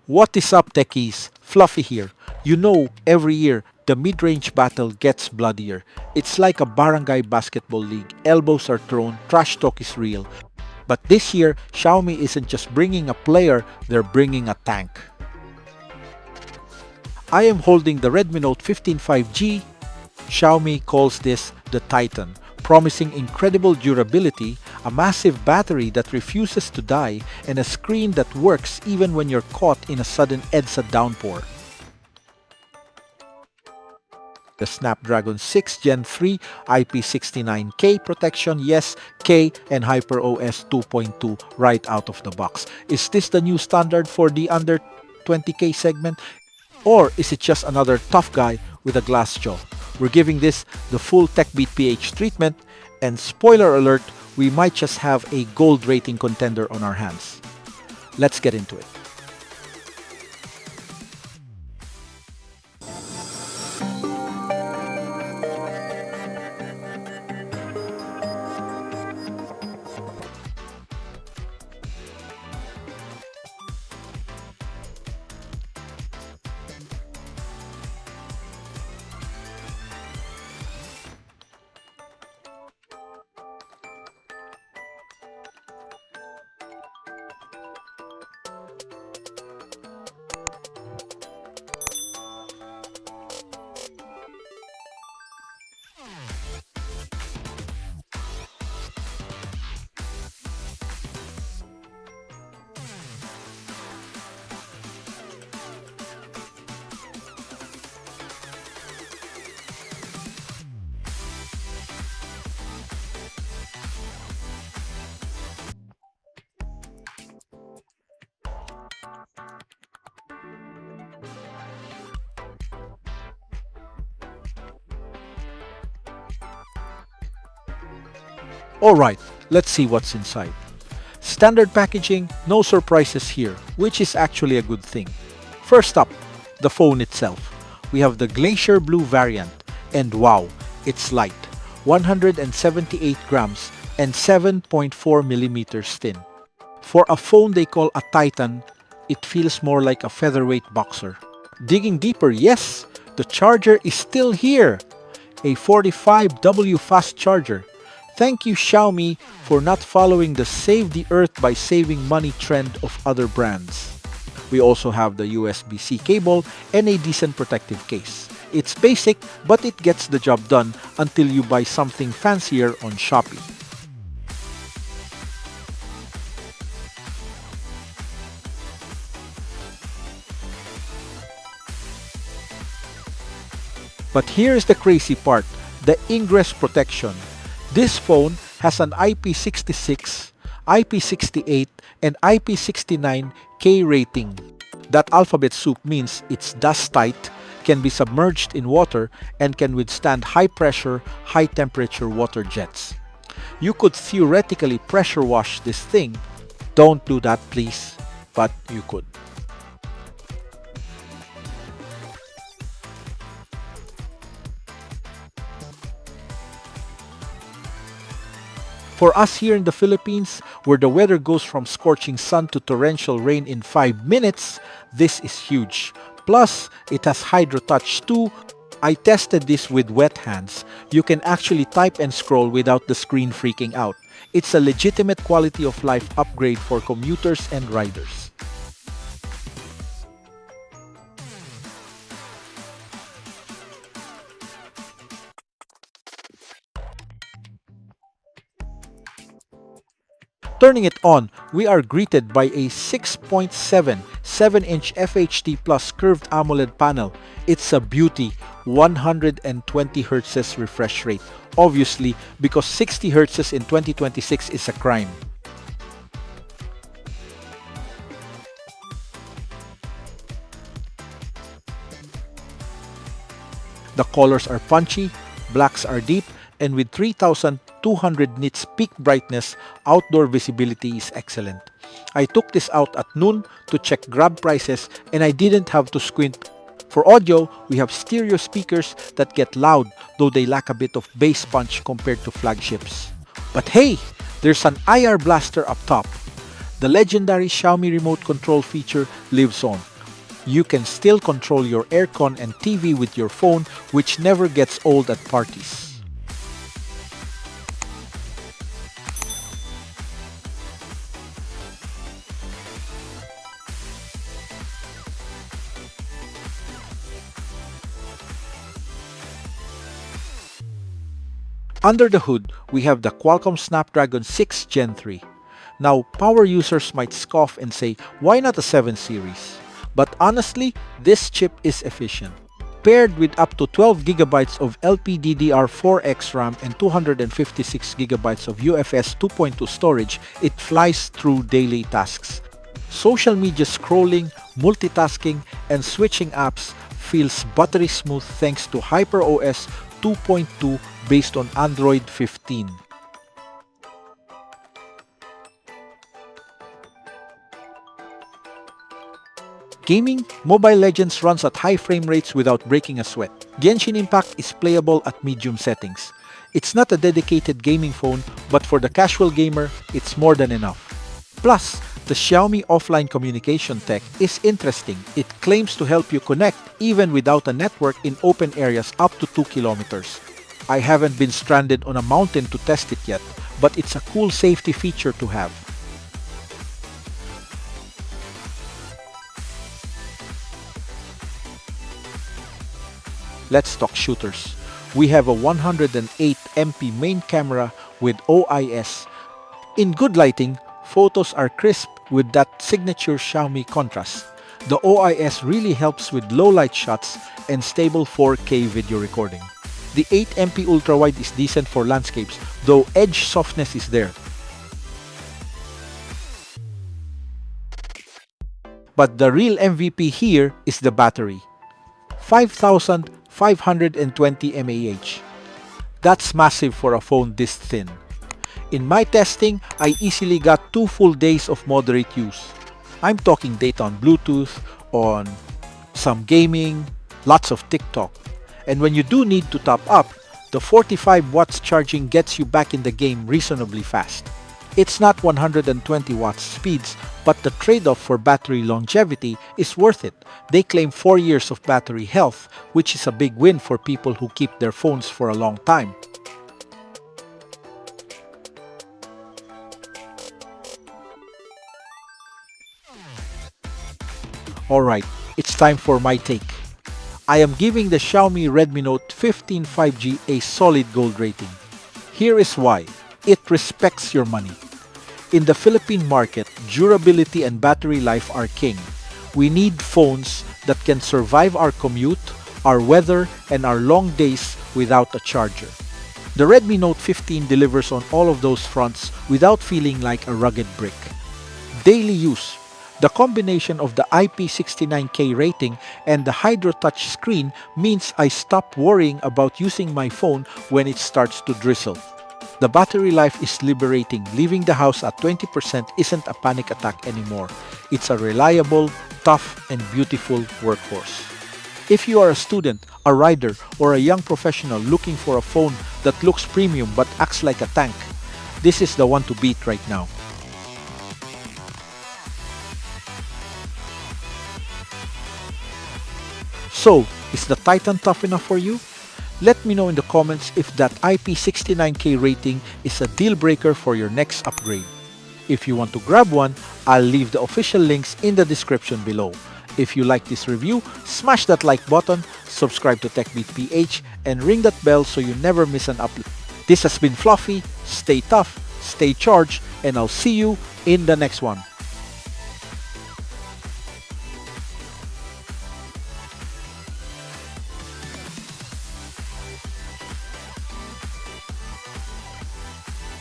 What is up, techies? Fluffy here. You know, every year, the mid-range battle gets bloodier. It's like a barangay basketball league. Elbows are thrown, trash talk is real. But this year, Xiaomi isn't just bringing a player, they're bringing a tank. I am holding the Redmi Note 15 5G. Xiaomi calls this the Titan, promising incredible durability, a massive battery that refuses to die, and a screen that works even when you're caught in a sudden EDSA downpour. The Snapdragon 6 Gen 3 IP69K protection, yes, K and HyperOS 2.2 right out of the box. Is this the new standard for the under 20K segment? Or is it just another tough guy with a glass jaw? We're giving this the full techbeatph treatment, and spoiler alert, we might just have a gold rating contender on our hands. Let's get into it. Alright, let's see what's inside. Standard packaging, no surprises here, which is actually a good thing. First up, the phone itself. We have the Glacier Blue variant, and wow, it's light, 178 grams and 7.4 millimeters thin. For a phone they call a Titan, it feels more like a featherweight boxer. Digging deeper, yes, the charger is still here, a 45W fast charger. Thank you, Xiaomi, for not following the save the earth by saving money trend of other brands. We also have the USB-C cable and a decent protective case. It's basic, but it gets the job done until you buy something fancier on Shopee. But here's the crazy part, the ingress protection. This phone has an IP66, IP68, and IP69K rating. That alphabet soup means it's dust tight, can be submerged in water, and can withstand high pressure, high temperature water jets. You could theoretically pressure wash this thing. Don't do that, please, but you could. For us here in the Philippines, where the weather goes from scorching sun to torrential rain in 5 minutes, this is huge. Plus, it has Hydro Touch too. I tested this with wet hands. You can actually type and scroll without the screen freaking out. It's a legitimate quality of life upgrade for commuters and riders. Turning it on, we are greeted by a 6.7 7-inch FHD Plus curved AMOLED panel. It's a beauty, 120 Hz refresh rate. Obviously, because 60 Hz in 2026 is a crime. The colors are punchy, blacks are deep, and with 3200 nits peak brightness, outdoor visibility is excellent. I took this out at noon to check grab prices, and I didn't have to squint. For audio, we have stereo speakers that get loud, though they lack a bit of bass punch compared to flagships. But hey, there's an IR blaster up top. The legendary Xiaomi remote control feature lives on. You can still control your aircon and TV with your phone, which never gets old at parties. Under the hood, we have the Qualcomm Snapdragon 6 Gen 3. Now, power users might scoff and say, why not a 7 series? But honestly, this chip is efficient. Paired with up to 12GB of LPDDR4X RAM and 256GB of UFS 2.2 storage, it flies through daily tasks. Social media scrolling, multitasking, and switching apps feels buttery smooth thanks to HyperOS 2.2 based on Android 15. Gaming, Mobile Legends runs at high frame rates without breaking a sweat. Genshin Impact is playable at medium settings. It's not a dedicated gaming phone, but for the casual gamer, it's more than enough. Plus, the Xiaomi Offline Communication tech is interesting. It claims to help you connect even without a network in open areas up to 2 kilometers. I haven't been stranded on a mountain to test it yet, but it's a cool safety feature to have. Let's talk shooters. We have a 108MP main camera with OIS. In good lighting, photos are crisp with that signature Xiaomi contrast. The OIS really helps with low light shots and stable 4K video recording. The 8MP ultra-wide is decent for landscapes, though edge softness is there. But the real MVP here is the battery. 5,520 mAh. That's massive for a phone this thin. In my testing, I easily got 2 full days of moderate use. I'm talking data on Bluetooth, on some gaming, lots of TikTok. And when you do need to top up, the 45 watts charging gets you back in the game reasonably fast. It's not 120 watts speeds, but the trade-off for battery longevity is worth it. They claim 4 years of battery health, which is a big win for people who keep their phones for a long time. Alright, it's time for my take. I am giving the Xiaomi Redmi Note 15 5G a solid gold rating. Here is why. It respects your money. In the Philippine market, durability and battery life are king. We need phones that can survive our commute, our weather, and our long days without a charger. The Redmi Note 15 delivers on all of those fronts without feeling like a rugged brick. Daily use. The combination of the IP69K rating and the Hydro Touch screen means I stop worrying about using my phone when it starts to drizzle. The battery life is liberating. Leaving the house at 20% isn't a panic attack anymore. It's a reliable, tough, and beautiful workhorse. If you are a student, a rider, or a young professional looking for a phone that looks premium but acts like a tank, this is the one to beat right now. So, is the Titan tough enough for you? Let me know in the comments if that IP69K rating is a deal breaker for your next upgrade. If you want to grab one, I'll leave the official links in the description below. If you like this review, smash that like button, subscribe to TechBeatPH, and ring that bell so you never miss an upload. This has been Fluffy, stay tough, stay charged, and I'll see you in the next one.